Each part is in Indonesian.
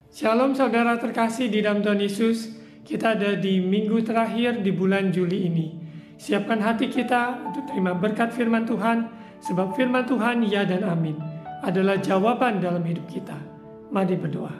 Shalom saudara terkasih di dalam Tuhan Yesus. Kita ada di minggu terakhir di bulan Juli ini. Siapkan hati kita untuk terima berkat firman Tuhan, sebab firman Tuhan ya dan amin adalah jawaban dalam hidup kita. Mari berdoa.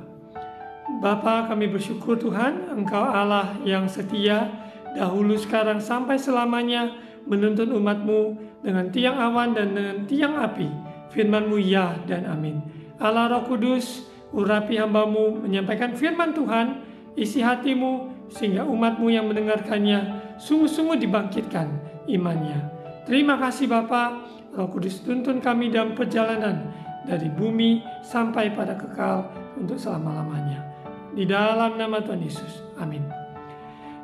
Bapa, kami bersyukur Tuhan, Engkau Allah yang setia, dahulu sekarang sampai selamanya menuntun umat-Mu dengan tiang awan dan dengan tiang api. Firman-Mu ya dan amin. Allah Roh Kudus, urapi hamba-Mu menyampaikan firman Tuhan, isi hati-Mu sehingga umat-Mu yang mendengarkannya sungguh-sungguh dibangkitkan imannya. Terima kasih Bapa. Roh Kudus tuntun kami dalam perjalanan dari bumi sampai pada kekal untuk selama-lamanya. Di dalam nama Tuhan Yesus, amin.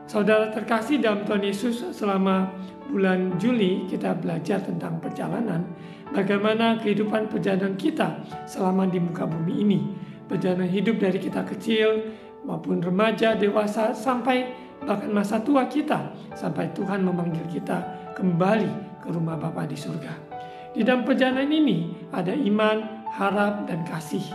Saudara terkasih dalam Tuhan Yesus, selama bulan Juli kita belajar tentang perjalanan, bagaimana kehidupan perjalanan kita selama di muka bumi ini. Perjalanan hidup dari kita kecil maupun remaja, dewasa, sampai bahkan masa tua kita, sampai Tuhan memanggil kita kembali ke rumah Bapa di surga. Di dalam perjalanan ini ada iman, harap, dan kasih,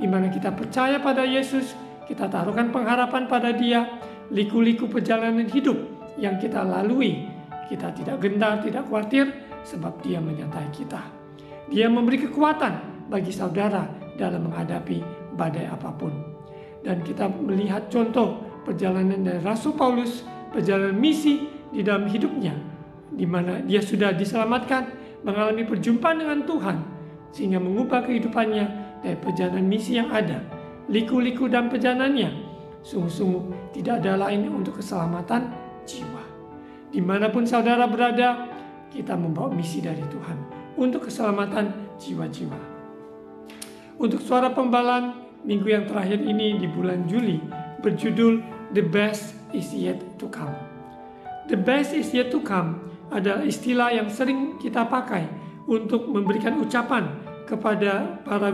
di mana kita percaya pada Yesus, kita taruhkan pengharapan pada Dia. Liku-liku perjalanan hidup yang kita lalui, kita tidak gentar, tidak khawatir, sebab Dia menyertai kita. Dia memberi kekuatan bagi saudara dalam menghadapi badai apapun. Dan kita melihat contoh perjalanan dari Rasul Paulus, perjalanan misi di dalam hidupnya, di mana dia sudah diselamatkan, mengalami perjumpaan dengan Tuhan, sehingga mengubah kehidupannya dari perjalanan misi yang ada. Liku-liku dalam perjalanannya sungguh-sungguh tidak ada lain untuk keselamatan jiwa. Dimanapun saudara berada, kita membawa misi dari Tuhan untuk keselamatan jiwa-jiwa. Untuk suara pembalan minggu yang terakhir ini di bulan Juli berjudul The Best is Yet to Come. The best is yet to come adalah istilah yang sering kita pakai untuk memberikan ucapan kepada para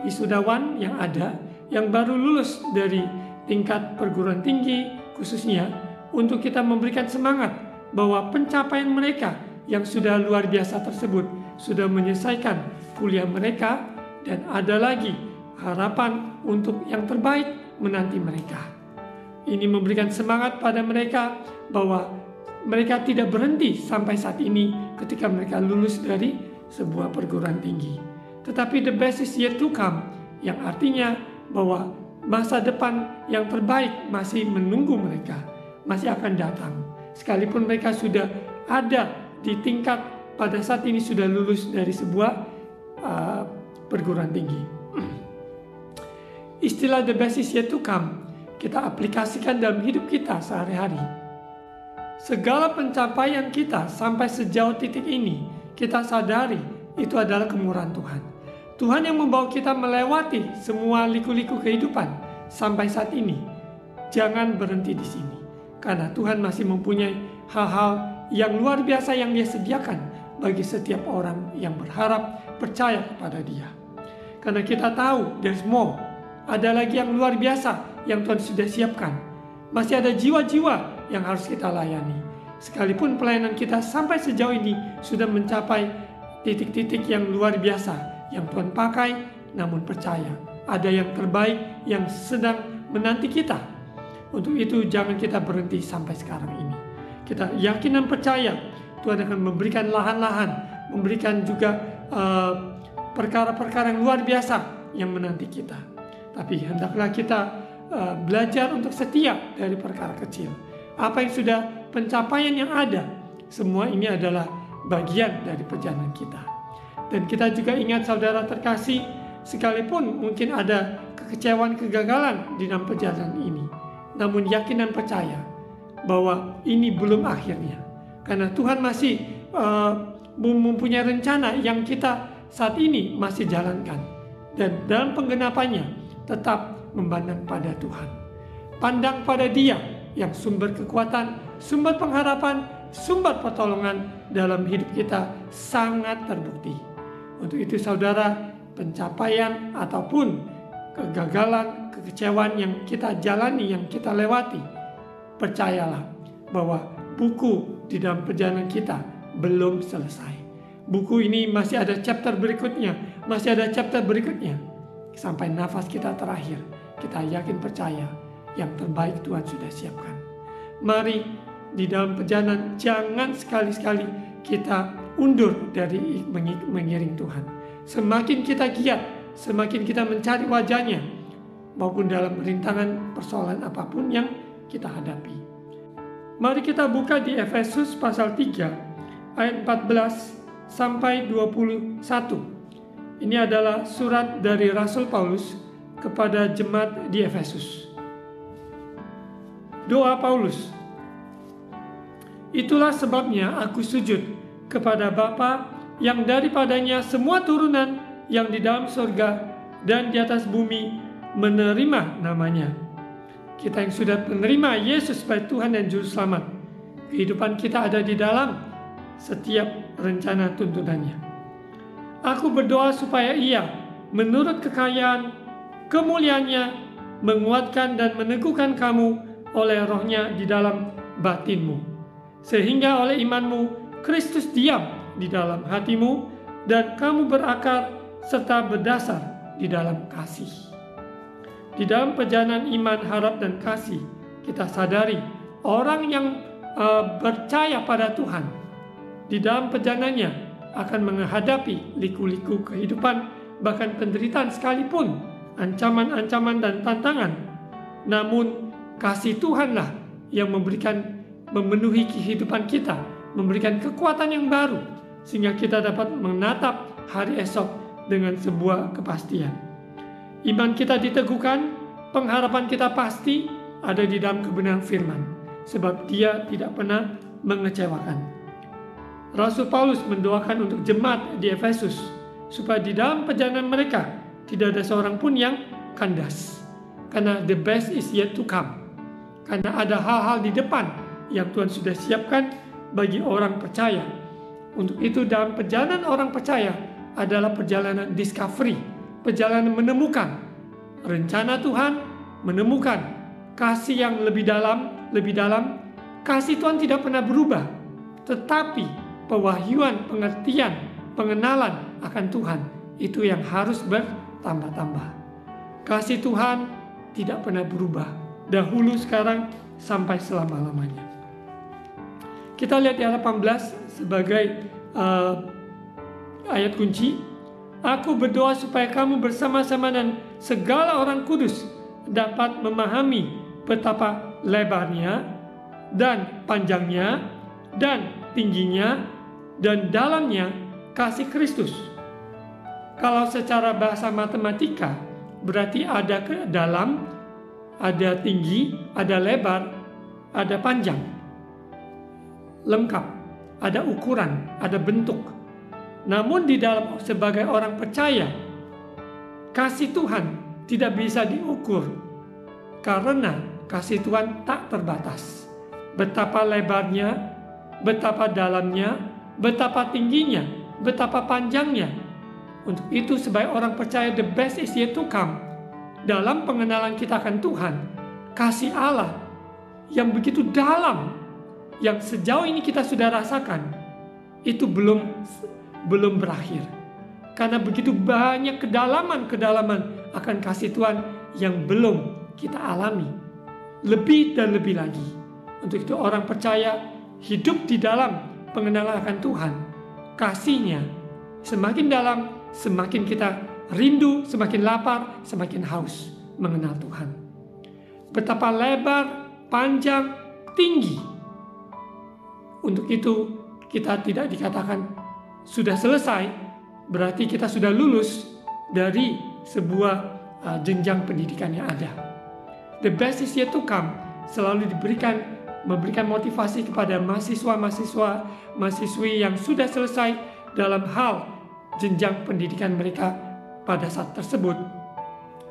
wisudawan yang ada, yang baru lulus dari tingkat perguruan tinggi khususnya, untuk kita memberikan semangat bahwa pencapaian mereka yang sudah luar biasa tersebut sudah menyelesaikan kuliah mereka dan ada lagi harapan untuk yang terbaik menanti mereka. Ini memberikan semangat pada mereka bahwa mereka tidak berhenti sampai saat ini ketika mereka lulus dari sebuah perguruan tinggi. Tetapi the best is yet to come, yang artinya bahwa masa depan yang terbaik masih menunggu mereka, masih akan datang. Sekalipun mereka sudah ada di tingkat pada saat ini sudah lulus dari sebuah perguruan tinggi. Istilah the best is yet to come kita aplikasikan dalam hidup kita sehari-hari. Segala pencapaian kita sampai sejauh titik ini, kita sadari itu adalah kemurahan Tuhan. Tuhan yang membawa kita melewati semua liku-liku kehidupan sampai saat ini. Jangan berhenti di sini, karena Tuhan masih mempunyai hal-hal yang luar biasa yang Dia sediakan bagi setiap orang yang berharap percaya kepada Dia. Karena kita tahu there's more, ada lagi yang luar biasa yang Tuhan sudah siapkan. Masih ada jiwa-jiwa yang harus kita layani. Sekalipun pelayanan kita sampai sejauh ini sudah mencapai titik-titik yang luar biasa yang Tuhan pakai, namun percaya ada yang terbaik yang sedang menanti kita. Untuk itu jangan kita berhenti sampai sekarang ini. Kita yakin dan percaya Tuhan akan memberikan lahan-lahan, memberikan juga perkara-perkara yang luar biasa yang menanti kita. Tapi hendaklah kita belajar untuk setia dari perkara kecil. Apa yang sudah pencapaian yang ada, semua ini adalah bagian dari perjalanan kita. Dan kita juga ingat saudara terkasih, sekalipun mungkin ada kekecewaan, kegagalan di dalam perjalanan ini, namun yakin dan percaya bahwa ini belum akhirnya. Karena Tuhan masih mempunyai rencana yang kita saat ini masih jalankan. Dan dalam penggenapannya tetap memandang pada Tuhan. Pandang pada Dia yang sumber kekuatan, sumber pengharapan, sumber pertolongan dalam hidup kita sangat terbukti. Untuk itu saudara, pencapaian ataupun kegagalan, kekecewaan yang kita jalani, yang kita lewati, percayalah bahwa buku di dalam perjalanan kita belum selesai. Buku ini masih ada chapter berikutnya, masih ada chapter berikutnya, sampai nafas kita terakhir. kita yakin percaya yang terbaik Tuhan sudah siapkan. Mari di dalam perjalanan jangan sekali-sekali kita undur dari mengiring Tuhan. Semakin kita giat, semakin kita mencari wajahnya, maupun dalam rintangan persoalan apapun yang kita hadapi. Mari kita buka di Efesus pasal 3 ayat 14 sampai 21. Ini adalah surat dari Rasul Paulus kepada jemaat di Efesus. Doa Paulus. Itulah sebabnya aku sujud kepada Bapa yang daripadanya semua turunan yang di dalam surga dan di atas bumi menerima namanya. Kita yang sudah menerima Yesus sebagai Tuhan dan Juru Selamat, kehidupan kita ada di dalam setiap rencana tuntunannya. Aku berdoa supaya Ia menurut kekayaan kemuliaannya menguatkan dan meneguhkan kamu oleh Roh-Nya di dalam batinmu, sehingga oleh imanmu Kristus diam di dalam hatimu dan kamu berakar serta berdasar di dalam kasih. Di dalam perjalanan iman, harap, dan kasih, kita sadari orang yang percaya pada Tuhan di dalam perjalanannya akan menghadapi liku-liku kehidupan, bahkan penderitaan sekalipun, ancaman-ancaman dan tantangan. Namun kasih Tuhanlah yang memenuhi kehidupan kita, memberikan kekuatan yang baru, sehingga kita dapat menatap hari esok dengan sebuah kepastian. Iman kita diteguhkan, pengharapan kita pasti ada di dalam kebenaran firman, sebab Dia tidak pernah mengecewakan. Rasul Paulus mendoakan untuk jemaat di Efesus, supaya di dalam perjalanan mereka tidak ada seorang pun yang kandas, karena the best is yet to come. Karena ada hal-hal di depan yang Tuhan sudah siapkan bagi orang percaya. Untuk itu dalam perjalanan orang percaya adalah perjalanan discovery, perjalanan menemukan rencana Tuhan, menemukan kasih yang lebih dalam. Kasih Tuhan tidak pernah berubah, tetapi pewahyuan, pengertian, pengenalan akan Tuhan itu yang harus bertambah-tambah. Kasih Tuhan tidak pernah berubah, dahulu, sekarang, sampai selama-lamanya. Kita lihat di ayat 18 sebagai ayat kunci. Aku berdoa supaya kamu bersama-sama dan segala orang kudus dapat memahami betapa lebarnya dan panjangnya dan tingginya dan dalamnya kasih Kristus. Kalau secara bahasa matematika berarti ada ke dalam, ada tinggi, ada lebar, ada panjang. Lengkap, ada ukuran, ada bentuk. Namun di dalam sebagai orang percaya, kasih Tuhan tidak bisa diukur karena kasih Tuhan tak terbatas. Betapa lebarnya, betapa dalamnya, betapa tingginya, betapa panjangnya. Untuk itu sebagai orang percaya, the best is yet to come. Dalam pengenalan kita akan Tuhan, kasih Allah yang begitu dalam, yang sejauh ini kita sudah rasakan, itu belum berakhir. Karena begitu banyak kedalaman akan kasih Tuhan yang belum kita alami. Lebih dan lebih lagi. Untuk itu orang percaya hidup di dalam pengenalan akan Tuhan. Kasih-Nya semakin dalam, semakin kita rindu, semakin lapar, semakin haus mengenal Tuhan. Betapa lebar, panjang, tinggi. Untuk itu kita tidak dikatakan sudah selesai, berarti kita sudah lulus dari sebuah jenjang pendidikan yang ada. The best is yet to come selalu memberikan motivasi kepada mahasiswa-mahasiswi yang sudah selesai dalam hal jenjang pendidikan mereka pada saat tersebut.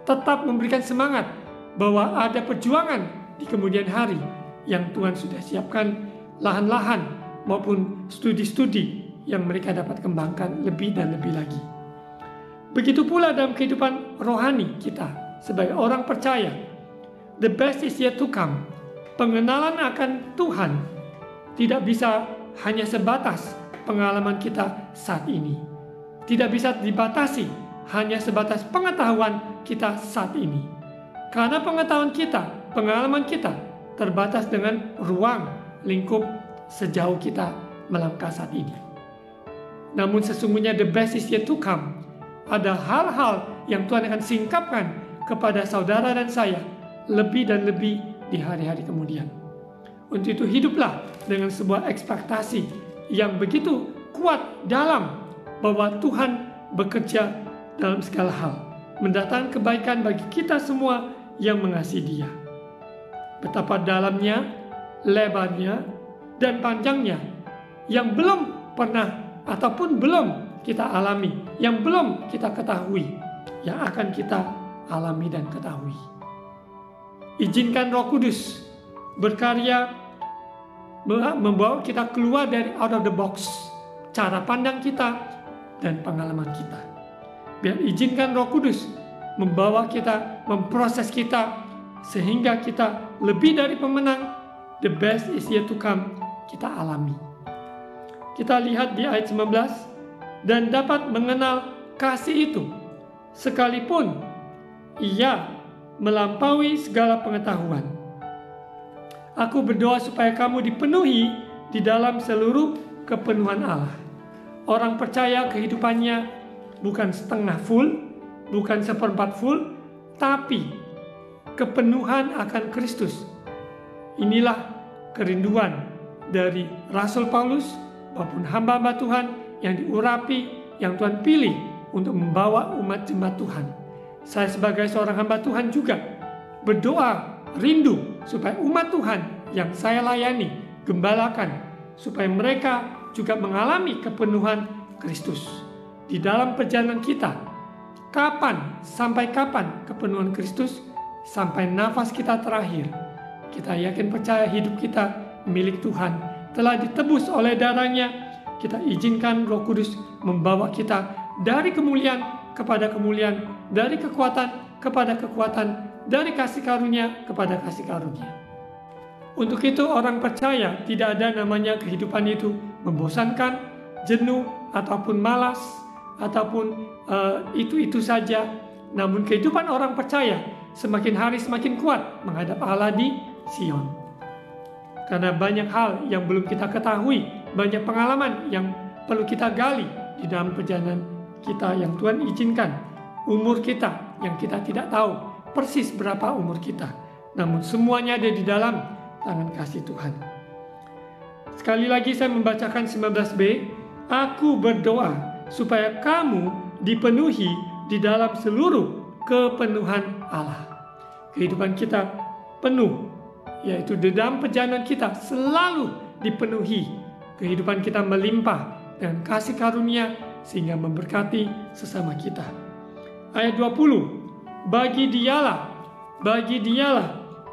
Tetap memberikan semangat bahwa ada perjuangan di kemudian hari yang Tuhan sudah siapkan, lahan-lahan maupun studi-studi yang mereka dapat kembangkan lebih dan lebih lagi. Begitu pula dalam kehidupan rohani kita sebagai orang percaya. The best is yet to come. Pengenalan akan Tuhan tidak bisa hanya sebatas pengalaman kita saat ini. Tidak bisa dibatasi hanya sebatas pengetahuan kita saat ini. Karena pengetahuan kita, pengalaman kita terbatas dengan ruang lingkup sejauh kita melangkah saat ini. Namun sesungguhnya the best is yet to come. Ada hal-hal yang Tuhan akan singkapkan kepada saudara dan saya lebih dan lebih di hari-hari kemudian. Untuk itu hiduplah dengan sebuah ekspektasi yang begitu kuat dalam bahwa Tuhan bekerja dalam segala hal, mendatangkan kebaikan bagi kita semua yang mengasihi Dia. Betapa dalamnya, lebarnya, dan panjangnya yang belum pernah ataupun belum kita alami, yang belum kita ketahui, yang akan kita alami dan ketahui. Izinkan Roh Kudus berkarya membawa kita keluar dari out of the box, cara pandang kita dan pengalaman kita. Biar izinkan Roh Kudus membawa kita, memproses kita, sehingga kita lebih dari pemenang. The best is yet to come kita alami. Kita lihat di ayat 19, dan dapat mengenal kasih itu, sekalipun ia melampaui segala pengetahuan. Aku berdoa supaya kamu dipenuhi di dalam seluruh kepenuhan Allah. Orang percaya kehidupannya bukan setengah full, bukan seperempat full, tapi kepenuhan akan Kristus. Inilah kerinduan dari Rasul Paulus maupun hamba-hamba Tuhan yang diurapi, yang Tuhan pilih untuk membawa umat jemaat Tuhan. Saya sebagai seorang hamba Tuhan juga berdoa rindu supaya umat Tuhan yang saya layani, gembalakan, supaya mereka juga mengalami kepenuhan Kristus. Di dalam perjalanan kita, kapan, sampai kapan kepenuhan Kristus? Sampai nafas kita terakhir. Kita yakin percaya hidup kita milik Tuhan, telah ditebus oleh darahnya. Kita izinkan Roh Kudus membawa kita dari kemuliaan kepada kemuliaan, dari kekuatan kepada kekuatan, dari kasih karunia kepada kasih karunia. Untuk itu orang percaya tidak ada namanya kehidupan itu membosankan, jenuh, ataupun malas, ataupun itu saja. Namun kehidupan orang percaya semakin hari semakin kuat menghadap Allah di Sion. Karena banyak hal yang belum kita ketahui, banyak pengalaman yang perlu kita gali di dalam perjalanan kita yang Tuhan izinkan. Umur kita yang kita tidak tahu persis berapa umur kita, namun semuanya ada di dalam tangan kasih Tuhan. Sekali lagi saya membacakan 19b. Aku berdoa supaya kamu dipenuhi di dalam seluruh kepenuhan Allah. Kehidupan kita penuh, yaitu di dalam perjalanan kita selalu dipenuhi. Kehidupan kita melimpah dengan kasih karunia sehingga memberkati sesama kita. Ayat 20, bagi dialah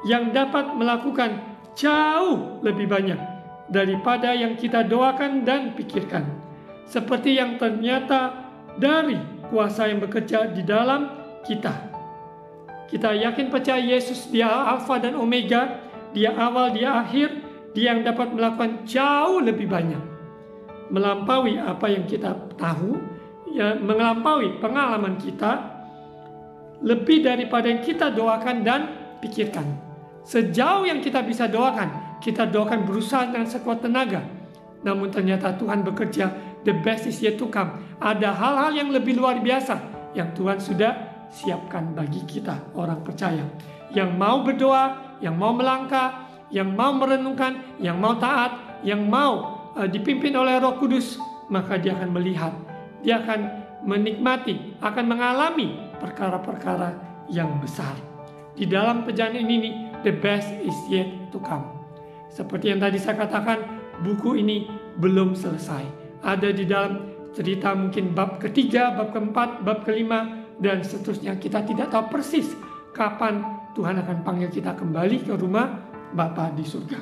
yang dapat melakukan jauh lebih banyak daripada yang kita doakan dan pikirkan, seperti yang ternyata dari kuasa yang bekerja di dalam kita. Kita yakin percaya Yesus dia Alfa dan Omega, dia awal, dia akhir, dia yang dapat melakukan jauh lebih banyak, melampaui apa yang kita tahu, ya, melampaui pengalaman kita, lebih daripada yang kita doakan dan pikirkan. Sejauh yang kita bisa doakan, kita doakan berusaha dengan sekuat tenaga, namun ternyata Tuhan bekerja. The best is yet to come. Ada hal-hal yang lebih luar biasa yang Tuhan sudah siapkan bagi kita orang percaya, yang mau berdoa, yang mau melangkah, yang mau merenungkan, yang mau taat, yang mau dipimpin oleh Roh Kudus. Maka dia akan melihat, dia akan menikmati, akan mengalami perkara-perkara yang besar. Di dalam perjalanan ini, the best is yet to come. Seperti yang tadi saya katakan, buku ini belum selesai. Ada di dalam cerita mungkin bab ketiga, bab keempat, bab kelima, dan seterusnya. Kita tidak tahu persis kapan Tuhan akan panggil kita kembali ke rumah Bapa di surga.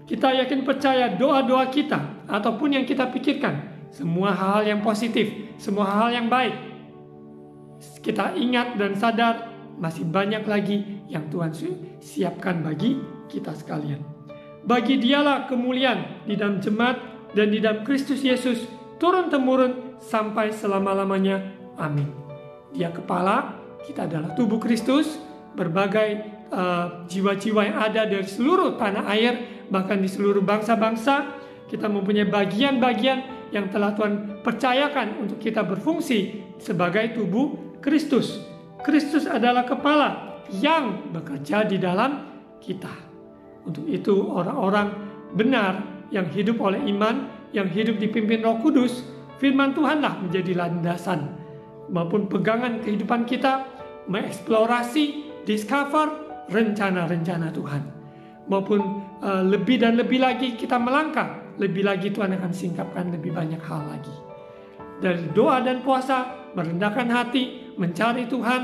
Kita yakin percaya doa-doa kita ataupun yang kita pikirkan, semua hal-hal yang positif, semua hal yang baik, kita ingat dan sadar masih banyak lagi yang Tuhan siapkan bagi kita sekalian. Bagi dialah kemuliaan di dalam jemaat dan di dalam Kristus Yesus turun-temurun sampai selama-lamanya. Amin. Dia kepala, kita adalah tubuh Kristus, berbagai jiwa-jiwa yang ada dari seluruh tanah air, bahkan di seluruh bangsa-bangsa, kita mempunyai bagian-bagian yang telah Tuhan percayakan untuk kita berfungsi sebagai tubuh Kristus. Kristus adalah kepala yang bekerja di dalam kita. Untuk itu orang-orang benar yang hidup oleh iman, yang hidup dipimpin Roh Kudus, firman Tuhanlah menjadi landasan maupun pegangan kehidupan kita, mengeksplorasi, discover rencana-rencana Tuhan. Maupun lebih dan lebih lagi kita melangkah, lebih lagi Tuhan akan singkapkan lebih banyak hal lagi. Dari doa dan puasa, merendahkan hati, mencari Tuhan,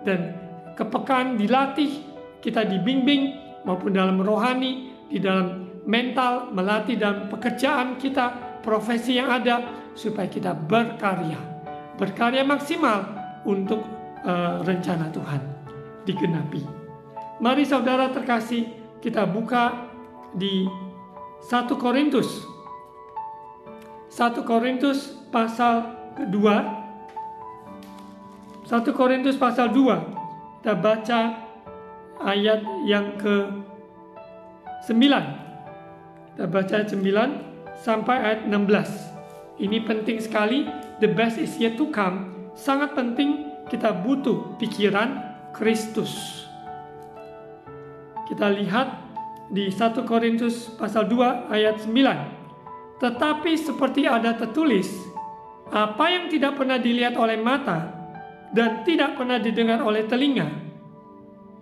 dan kepekaan dilatih, kita dibimbing maupun dalam rohani, di dalam mental, melatih dalam pekerjaan kita, profesi yang ada, supaya kita berkarya maksimal untuk rencana Tuhan digenapi. Mari saudara terkasih, kita buka di 1 Korintus pasal kedua. 1 Korintus pasal 2. Kita baca ayat yang ke-9. Kita baca ayat 9 sampai ayat 16. Ini penting sekali. The best is yet to come. Sangat penting, kita butuh pikiran Kristus. Kita lihat di 1 Korintus pasal 2 ayat 9. Tetapi seperti ada tertulis, apa yang tidak pernah dilihat oleh mata dan tidak pernah didengar oleh telinga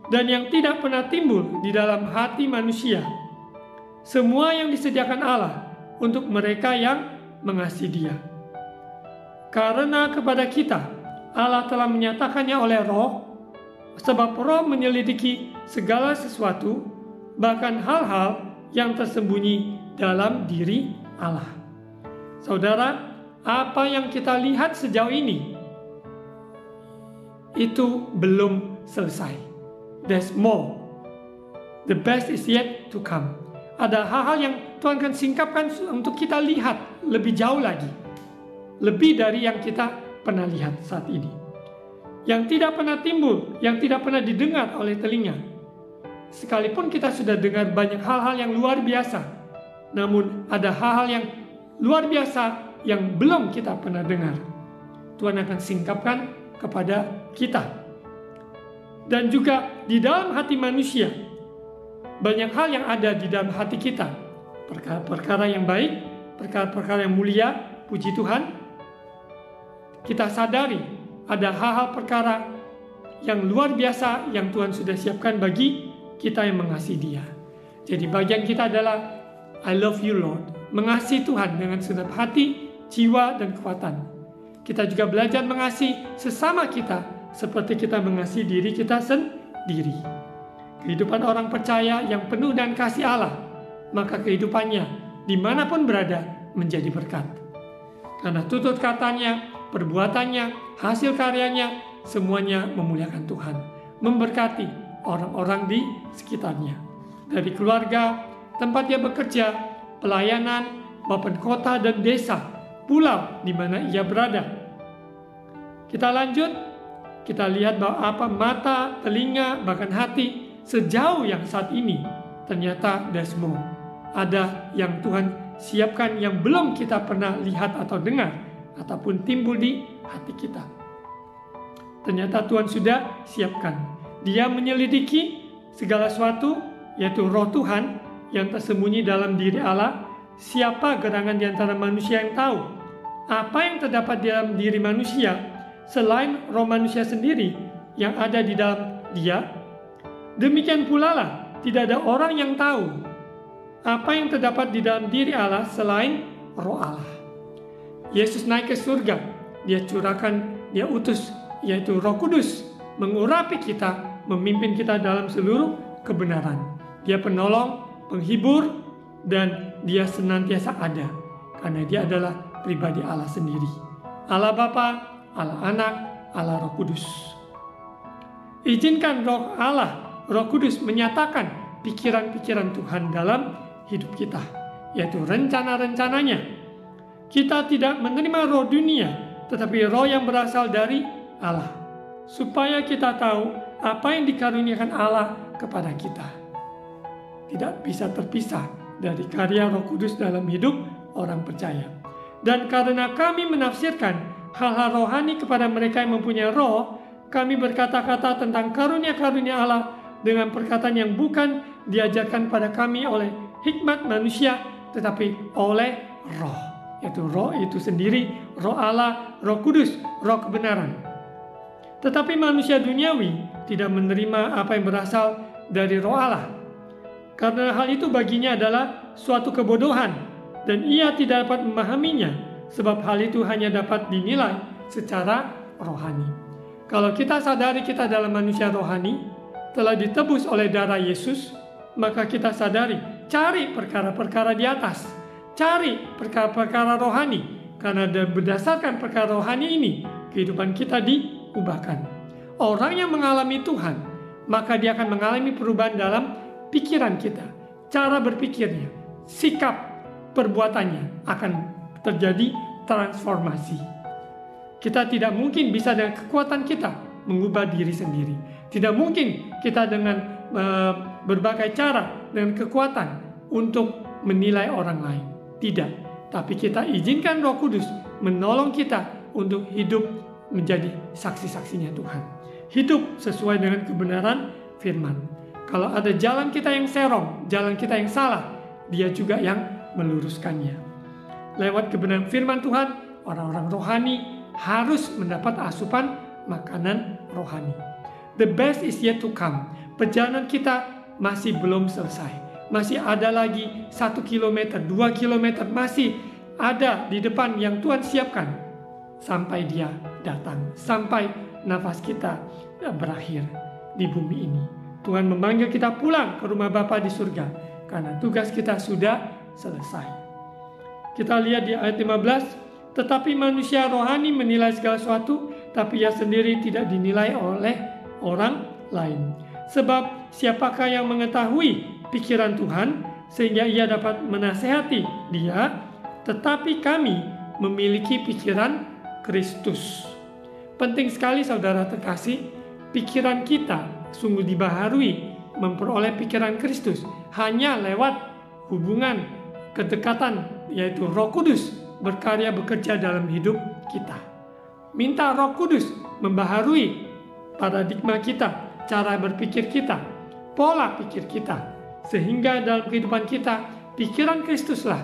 dan yang tidak pernah timbul di dalam hati manusia, semua yang disediakan Allah untuk mereka yang mengasihi Dia. Karena kepada kita Allah telah menyatakannya oleh Roh, sebab Roh menyelidiki segala sesuatu, bahkan hal-hal yang tersembunyi dalam diri Allah. Saudara, apa yang kita lihat sejauh ini itu belum selesai. There's more. The best is yet to come. Ada hal-hal yang Tuhan akan singkapkan untuk kita lihat lebih jauh lagi, lebih dari yang kita pernah lihat saat ini, yang tidak pernah timbul, yang tidak pernah didengar oleh telinga. Sekalipun kita sudah dengar banyak hal-hal yang luar biasa, namun ada hal-hal yang luar biasa yang belum kita pernah dengar. Tuhan akan singkapkan kepada kita. Dan juga di dalam hati manusia, banyak hal yang ada di dalam hati kita. Perkara-perkara yang baik, perkara-perkara yang mulia, puji Tuhan. Kita sadari ada hal-hal perkara yang luar biasa yang Tuhan sudah siapkan bagi kita yang mengasihi Dia. Jadi bagian kita adalah I love you Lord, mengasihi Tuhan dengan segenap hati, jiwa, dan kekuatan. Kita juga belajar mengasihi sesama kita seperti kita mengasihi diri kita sendiri. Kehidupan orang percaya yang penuh dengan kasih Allah, maka kehidupannya dimanapun berada menjadi berkat. Karena tutur katanya, perbuatannya, hasil karyanya, semuanya memuliakan Tuhan, memberkati orang-orang di sekitarnya. Dari keluarga, tempat dia bekerja, pelayanan, maupun kota dan desa, pulau di mana ia berada. Kita lanjut, kita lihat bahwa apa mata, telinga, bahkan hati, sejauh yang saat ini, ternyata there's more. Ada yang Tuhan siapkan yang belum kita pernah lihat atau dengar, ataupun timbul di hati kita. Ternyata Tuhan sudah siapkan. Dia menyelidiki segala sesuatu, yaitu Roh Tuhan yang tersembunyi dalam diri Allah. Siapa gerangan di antara manusia yang tahu? Apa yang terdapat di dalam diri manusia selain roh manusia sendiri yang ada di dalam dia? Demikian pula lah, tidak ada orang yang tahu apa yang terdapat di dalam diri Allah selain Roh Allah. Yesus naik ke surga, Dia curahkan, Dia utus, yaitu Roh Kudus, mengurapi kita, memimpin kita dalam seluruh kebenaran. Dia penolong, penghibur, dan Dia senantiasa ada, karena Dia adalah pribadi Allah sendiri. Allah Bapa, Allah Anak, Allah Roh Kudus. Izinkan Roh Allah, Roh Kudus menyatakan pikiran-pikiran Tuhan dalam hidup kita, yaitu rencana-rencananya. Kita tidak menerima roh dunia, tetapi roh yang berasal dari Allah. supaya kita tahu apa yang dikaruniakan Allah kepada kita. Tidak bisa terpisah dari karya Roh Kudus dalam hidup orang percaya. Dan karena kami menafsirkan hal-hal rohani kepada mereka yang mempunyai roh, kami berkata-kata tentang karunia-karunia Allah dengan perkataan yang bukan diajarkan pada kami oleh hikmat manusia, tetapi oleh roh. Yaitu roh itu sendiri, roh Allah, Roh Kudus, roh kebenaran. Tetapi manusia duniawi tidak menerima apa yang berasal dari roh Allah. Karena hal itu baginya adalah suatu kebodohan, dan ia tidak dapat memahaminya, sebab hal itu hanya dapat dinilai secara rohani. Kalau kita sadari kita dalam manusia rohani, telah ditebus oleh darah Yesus, maka kita sadari, cari perkara-perkara di atas, cari perkara-perkara rohani, karena berdasarkan perkara rohani ini, kehidupan kita diubahkan. Orang yang mengalami Tuhan, maka dia akan mengalami perubahan dalam pikiran kita, cara berpikirnya, sikap perbuatannya akan terjadi transformasi. Kita tidak mungkin bisa dengan kekuatan kita mengubah diri sendiri. Tidak mungkin kita dengan berbagai cara, dengan kekuatan untuk menilai orang lain. Tidak. Tapi kita izinkan Roh Kudus menolong kita untuk hidup menjadi saksi-saksinya Tuhan. Hidup sesuai dengan kebenaran firman. Kalau ada jalan kita yang serong, jalan kita yang salah, dia juga yang meluruskannya. Lewat kebenaran firman Tuhan, orang-orang rohani harus mendapat asupan makanan rohani. The best is yet to come. Perjalanan kita masih belum selesai. Masih ada lagi 1 kilometer, 2 kilometer masih ada di depan yang Tuhan siapkan. Sampai dia datang, sampai nafas kita berakhir di bumi ini. Tuhan memanggil kita pulang ke rumah Bapa di surga, karena tugas kita sudah selesai. Kita lihat di ayat 15, tetapi manusia rohani menilai segala sesuatu, tapi ia sendiri tidak dinilai oleh orang lain. Sebab siapakah yang mengetahui pikiran Tuhan, sehingga ia dapat menasehati dia, tetapi kami memiliki pikiran Kristus. Penting sekali saudara terkasih, pikiran kita sungguh dibaharui memperoleh pikiran Kristus hanya lewat hubungan kedekatan, yaitu Roh Kudus berkarya bekerja dalam hidup kita. Minta Roh Kudus membaharui paradigma kita, cara berpikir kita, pola pikir kita, sehingga dalam kehidupan kita pikiran Kristuslah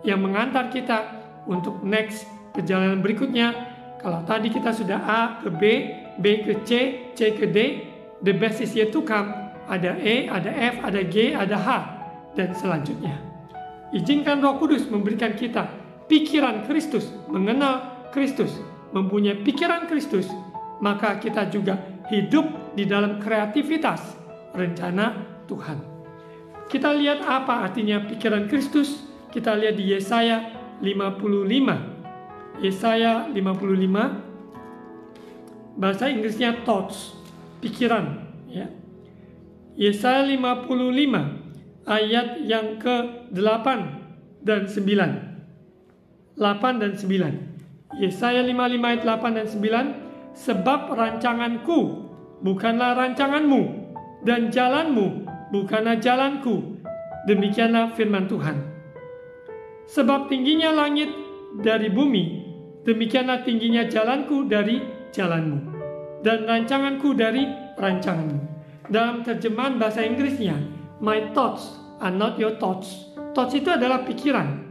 yang mengantar kita untuk next perjalanan berikutnya. Kalau tadi kita sudah A ke B, B ke C, C ke D, the best is yet to come. Ada E, ada F, ada G, ada H, dan selanjutnya. Izinkan Roh Kudus memberikan kita pikiran Kristus, mengenal Kristus, mempunyai pikiran Kristus, maka kita juga hidup di dalam kreativitas rencana Tuhan. Kita lihat apa artinya pikiran Kristus. Kita lihat di Yesaya 55. Yesaya 55, bahasa Inggrisnya thoughts, pikiran, ya. Yesaya 55 ayat yang ke-8 dan 9. 8 dan 9. Yesaya 55 ayat 8 dan 9, sebab rancanganku bukanlah rancanganmu, dan jalanmu bukanlah jalanku. Demikianlah firman Tuhan. Sebab tingginya langit dari bumi, demikianlah tingginya jalanku dari jalanmu, dan rancanganku dari rancanganmu. Dalam terjemahan bahasa Inggrisnya, my thoughts are not your thoughts. Thoughts itu adalah pikiran.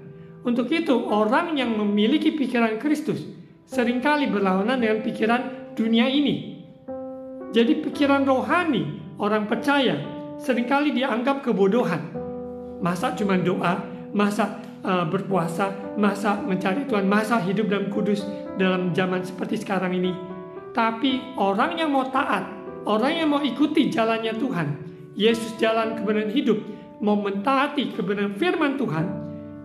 Untuk itu, orang yang memiliki pikiran Kristus seringkali berlawanan dengan pikiran dunia ini. Jadi pikiran rohani orang percaya seringkali dianggap kebodohan. Masa cuma doa, masa berpuasa, masa mencari Tuhan, masa hidup dalam kudus dalam zaman seperti sekarang ini. Tapi orang yang mau taat, orang yang mau ikuti jalannya Tuhan, Yesus jalan kebenaran hidup, mau mentaati kebenaran firman Tuhan,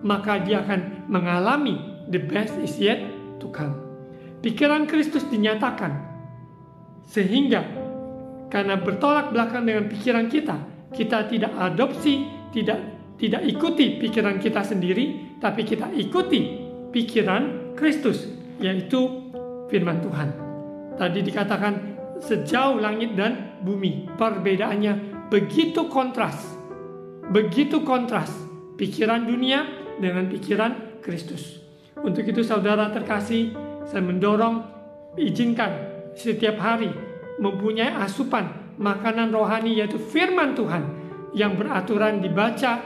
maka dia akan mengalami the best is yet to come. Pikiran Kristus dinyatakan, sehingga karena bertolak belakang dengan pikiran kita, kita tidak adopsi, tidak ikuti pikiran kita sendiri, tapi kita ikuti pikiran Kristus, yaitu firman Tuhan. Tadi dikatakan sejauh langit dan bumi. Perbedaannya begitu kontras. Begitu kontras pikiran dunia dengan pikiran Kristus. Untuk itu saudara terkasih, saya mendorong, izinkan setiap hari mempunyai asupan makanan rohani, yaitu firman Tuhan yang beraturan dibaca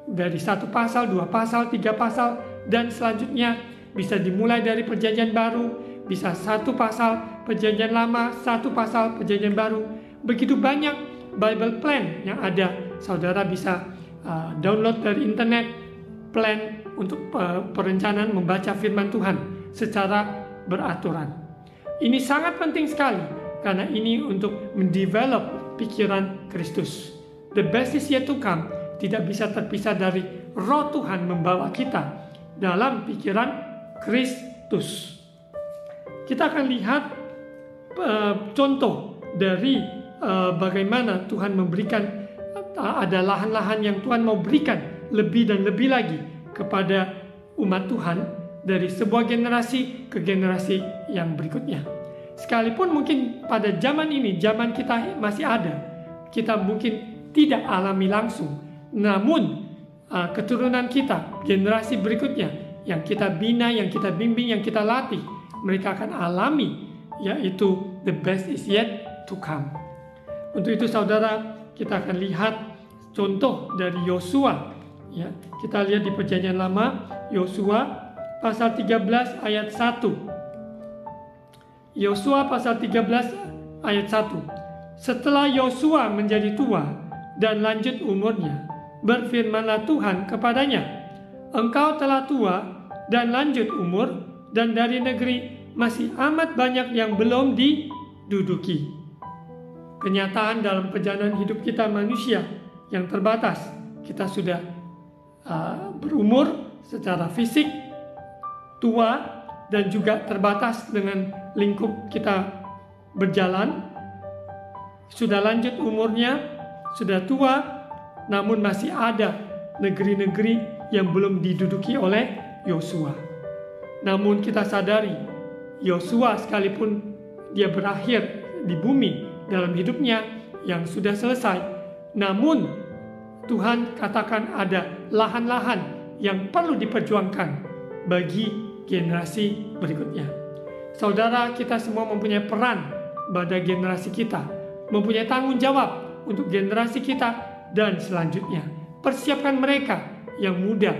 dari 1 pasal, 2 pasal, 3 pasal, dan selanjutnya bisa dimulai dari perjanjian baru, bisa 1 pasal perjanjian lama, 1 pasal perjanjian baru. Begitu banyak Bible plan yang ada. Saudara bisa download dari internet plan untuk perencanaan membaca firman Tuhan secara beraturan. Ini sangat penting sekali karena ini untuk mendevelop pikiran Kristus. The best is yet to come tidak bisa terpisah dari Roh Tuhan membawa kita dalam pikiran Kristus. Kita akan lihat contoh dari bagaimana Tuhan memberikan, ada lahan-lahan yang Tuhan mau berikan lebih dan lebih lagi kepada umat Tuhan dari sebuah generasi ke generasi yang berikutnya. Sekalipun mungkin pada zaman ini, zaman kita masih ada, kita mungkin tidak alami langsung, namun keturunan kita, generasi berikutnya yang kita bina, yang kita bimbing, yang kita latih, mereka akan alami, yaitu the best is yet to come. Untuk itu saudara, kita akan lihat contoh dari Yosua. Ya, kita lihat di perjanjian lama, Yosua pasal 13 ayat 1. Yosua pasal 13 ayat 1. Setelah Yosua menjadi tua dan lanjut umurnya, berfirmanlah Tuhan kepadanya, engkau telah tua dan lanjut umur, dan dari negeri masih amat banyak yang belum diduduki. Kenyataan dalam perjalanan hidup kita manusia yang terbatas, kita sudah berumur secara fisik, tua, dan juga terbatas dengan lingkup kita berjalan, sudah lanjut umurnya, sudah tua, namun masih ada negeri-negeri yang belum diduduki oleh Yosua. Namun kita sadari, Yosua sekalipun dia berakhir di bumi dalam hidupnya yang sudah selesai, namun Tuhan katakan ada lahan-lahan yang perlu diperjuangkan bagi generasi berikutnya. Saudara, kita semua mempunyai peran pada generasi kita, mempunyai tanggung jawab untuk generasi kita dan selanjutnya. Persiapkan mereka yang muda,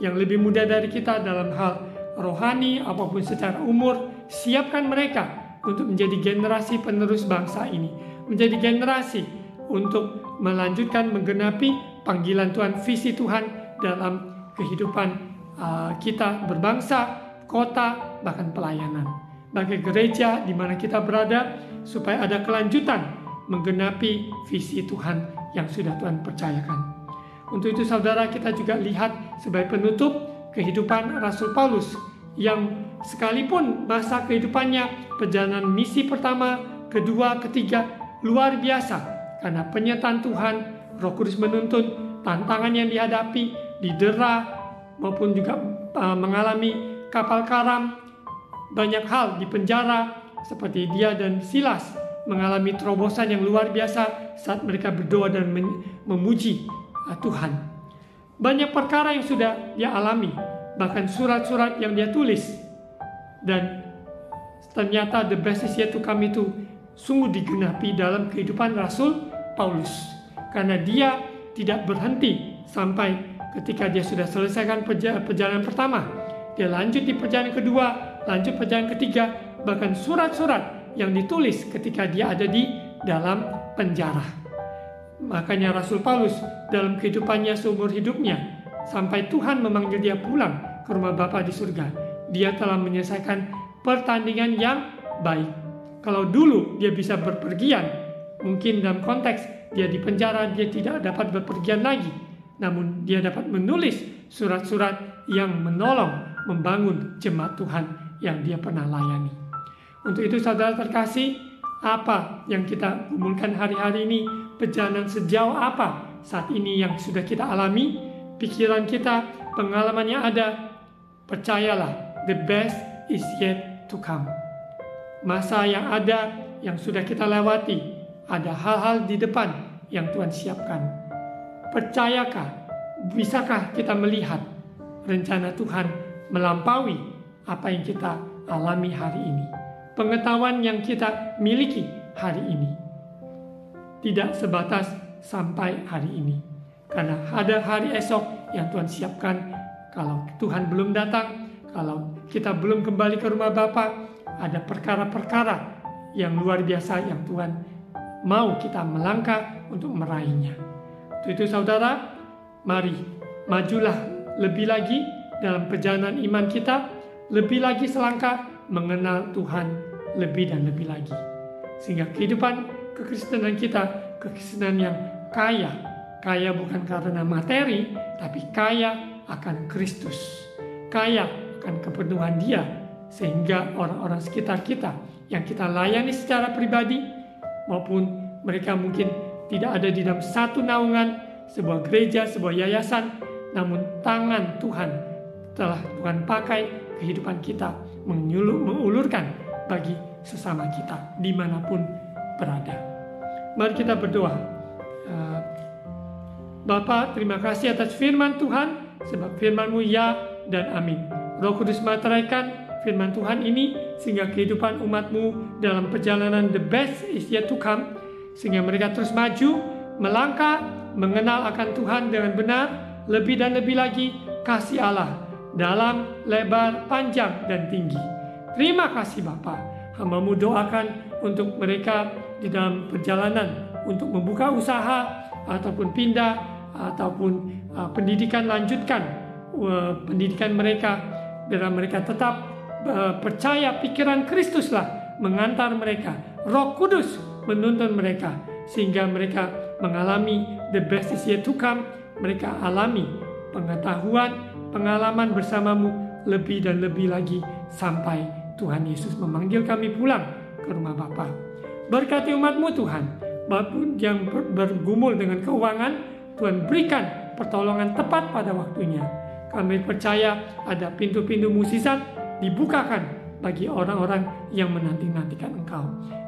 yang lebih muda dari kita dalam hal rohani apapun secara umur. Siapkan mereka untuk menjadi generasi penerus bangsa ini, menjadi generasi untuk melanjutkan, menggenapi panggilan Tuhan, visi Tuhan dalam kehidupan kita berbangsa, kota, bahkan pelayanan. Bagi gereja di mana kita berada, supaya ada kelanjutan menggenapi visi Tuhan yang sudah Tuhan percayakan. Untuk itu saudara, kita juga lihat sebagai penutup kehidupan Rasul Paulus yang sekalipun masa kehidupannya, perjalanan misi pertama, kedua, ketiga, luar biasa karena penyertaan Tuhan, Roh Kudus menuntun, tantangan yang dihadapi, didera, maupun juga mengalami kapal karam, banyak hal di penjara, seperti dia dan Silas mengalami terobosan yang luar biasa saat mereka berdoa dan memuji Tuhan. Banyak perkara yang sudah dia alami, bahkan surat-surat yang dia tulis, dan ternyata the best is yet to come itu sungguh digenapi dalam kehidupan Rasul Paulus, karena dia tidak berhenti sampai ketika dia sudah selesaikan perjalanan pertama. Dia lanjut di perjalanan kedua, lanjut perjalanan ketiga, bahkan surat-surat yang ditulis ketika dia ada di dalam penjara. Makanya Rasul Paulus dalam kehidupannya seumur hidupnya, sampai Tuhan memanggil dia pulang ke rumah Bapa di surga, dia telah menyelesaikan pertandingan yang baik. Kalau dulu dia bisa berpergian, mungkin dalam konteks dia di penjara, dia tidak dapat berpergian lagi, namun dia dapat menulis surat-surat yang menolong membangun jemaat Tuhan yang dia pernah layani. Untuk itu saudara terkasih, apa yang kita gumulkan hari-hari ini, perjalanan sejauh apa saat ini yang sudah kita alami, pikiran kita, pengalaman yang ada, percayalah, the best is yet to come. Masa yang ada yang sudah kita lewati, ada hal-hal di depan yang Tuhan siapkan. Percayakah, bisakah kita melihat rencana Tuhan melampaui apa yang kita alami hari ini? Pengetahuan yang kita miliki hari ini tidak sebatas sampai hari ini, karena ada hari esok yang Tuhan siapkan. Kalau Tuhan belum datang, kalau kita belum kembali ke rumah Bapa, ada perkara-perkara yang luar biasa yang Tuhan mau kita melangkah untuk meraihnya. Untuk itu saudara, mari majulah lebih lagi dalam perjalanan iman kita, lebih lagi selangkah mengenal Tuhan lebih dan lebih lagi. Sehingga kehidupan kekristenan kita, kekristenan yang kaya. Kaya bukan karena materi, tapi kaya akan Kristus. Kaya akan kepenuhan Dia. Sehingga orang-orang sekitar kita yang kita layani secara pribadi, maupun mereka mungkin tidak ada di dalam satu naungan, sebuah gereja, sebuah yayasan, namun tangan Tuhan telah Tuhan pakai kehidupan kita mengulurkan bagi sesama kita dimanapun berada. Mari kita berdoa. Bapa, terima kasih atas firman Tuhan, sebab firman-Mu ya dan amin. Roh Kudus meteraikan firman Tuhan ini sehingga kehidupan umat-Mu dalam perjalanan the best is yet to come, sehingga mereka terus maju, melangkah, mengenal akan Tuhan dengan benar, lebih dan lebih lagi kasih Allah dalam, lebar, panjang, dan tinggi. Terima kasih Bapa. Hamba-Mu doakan untuk mereka di dalam perjalanan untuk membuka usaha ataupun pindah ataupun pendidikan, lanjutkan pendidikan mereka, biar mereka tetap percaya pikiran Kristuslah mengantar mereka. Roh Kudus menuntun mereka sehingga mereka mengalami the best is yet to come. Mereka alami pengetahuan, pengalaman bersama-Mu lebih dan lebih lagi sampai Tuhan Yesus memanggil kami pulang ke rumah Bapa. Berkati umat-Mu Tuhan, walaupun yang bergumul dengan keuangan, Tuhan berikan pertolongan tepat pada waktunya. Kami percaya ada pintu-pintu mukjizat dibukakan bagi orang-orang yang menanti-nantikan Engkau.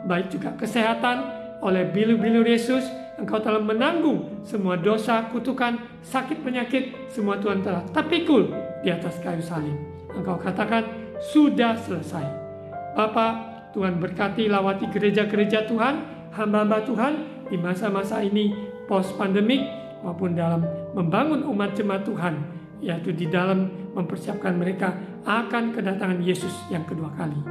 Baik juga kesehatan, oleh bilu-bilu Yesus, Engkau telah menanggung semua dosa, kutukan, sakit, penyakit, semua Tuhan telah terpikul di atas kayu salib. Engkau katakan, sudah selesai. Bapa, Tuhan berkati lawati gereja-gereja Tuhan, hamba-hamba Tuhan di masa-masa ini post-pandemik, maupun dalam membangun umat jemaat Tuhan, yaitu di dalam mempersiapkan mereka akan kedatangan Yesus yang kedua kali.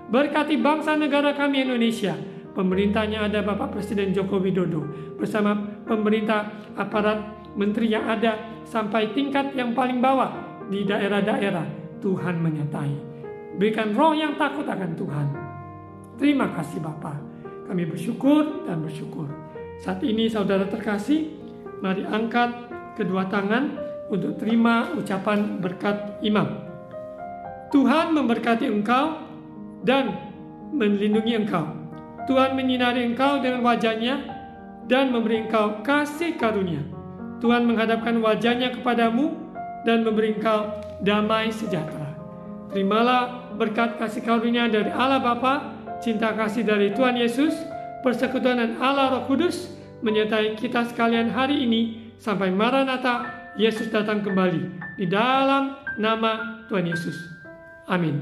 Berkati bangsa negara kami Indonesia, pemerintahnya ada Bapak Presiden Joko Widodo, bersama pemerintah aparat menteri yang ada sampai tingkat yang paling bawah di daerah-daerah. Tuhan menyertai. Berikan roh yang takut akan Tuhan. Terima kasih Bapa. Kami bersyukur dan bersyukur. Saat ini saudara terkasih, mari angkat kedua tangan untuk terima ucapan berkat imam. Tuhan memberkati engkau dan melindungi engkau. Tuhan menyinari engkau dengan wajah-Nya dan memberi engkau kasih karunia. Tuhan menghadapkan wajah-Nya kepadamu dan memberi engkau damai sejahtera. Terimalah berkat kasih karunia dari Allah Bapa, cinta kasih dari Tuhan Yesus, persekutuan dan Allah Roh Kudus menyertai kita sekalian hari ini sampai Maranatha, Yesus datang kembali, di dalam nama Tuhan Yesus. Amin.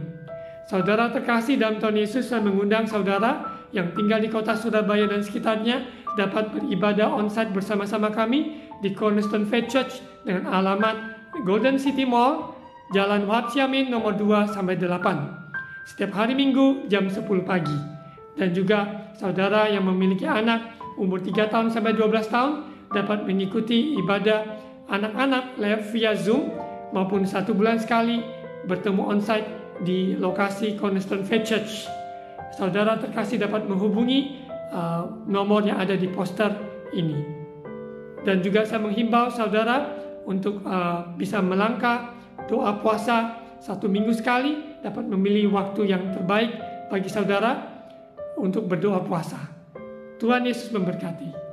Saudara terkasih dalam Tuhan Yesus, saya mengundang saudara yang tinggal di kota Surabaya dan sekitarnya dapat beribadah onsite bersama-sama kami di Cornerstone Faith Church dengan alamat Golden City Mall, Jalan Wahab Syamin nomor 2-8. Setiap hari Minggu jam 10 pagi. Dan juga saudara yang memiliki anak umur 3 tahun sampai 12 tahun dapat mengikuti ibadah anak-anak live via Zoom maupun 1 bulan sekali bertemu onsite di lokasi Cornerstone Faith Church. Saudara terkasih dapat menghubungi nomor yang ada di poster ini. Dan juga saya menghimbau saudara untuk bisa melangkah doa puasa 1 minggu sekali, dapat memilih waktu yang terbaik bagi saudara untuk berdoa puasa. Tuhan Yesus memberkati.